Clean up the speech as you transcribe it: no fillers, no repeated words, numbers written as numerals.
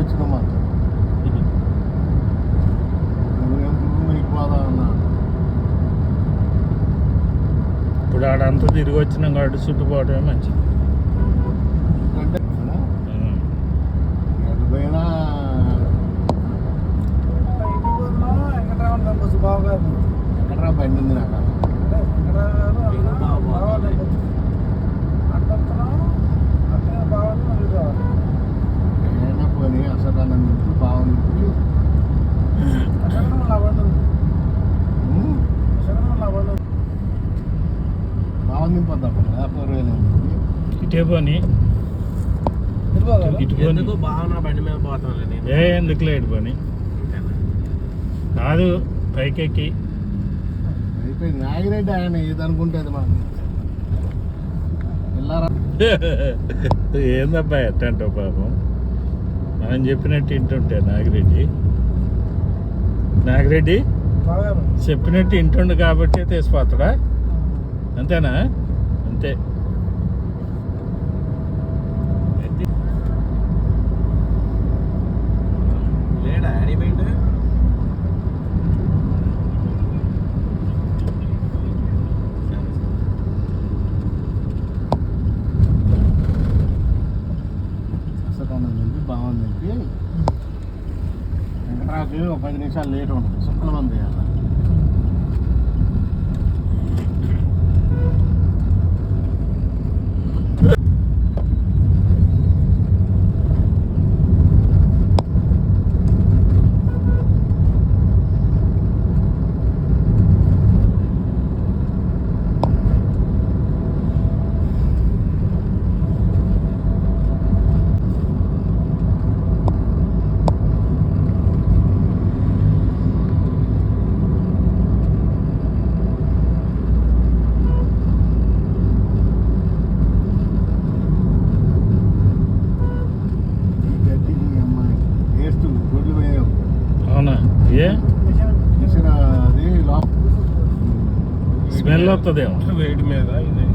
వచ్చిన మాకు పోదా అన్నా. ఇప్పుడు ఆడంతా తిరిగి వచ్చినాం కాబట్టి చుట్టుపోవటమే మంచిది. అంటే ఎటు పోయినా ఎక్కడరా బండి ఉంది నాకు ఏదైనా పోనీ అసలు బాగుంది. బాగుంది పోద్దాం ఇటే పోని ఇటు పోని ఎందుకు బాగా బండి మీద పోతాను ఎందుకు లేడు పోని కాదు పైకెక్కి అయిపోయింది. నాగిరెడ్డి ఆయన ఏదనుకుంటే అది మనకు వెళ్ళారా ఏందబ్బా ఎట్టంటో పాపం మనం చెప్పినట్టు ఇంటుంటే నాగిరెడ్డి చెప్పినట్టు ఇంటుండు కాబట్టి తీసిపోతాడా? అంతేనా? అంతే. లేడా అడిపోయింది బాగుంది. వెంకటరాజు ఒక 10 నిమిషాలు లేట్ ఉంటుంది. సుక్కల మంది అలా అవునా? ఏ అది స్మెల్ వస్తుందేమో వేడి మీద ఇది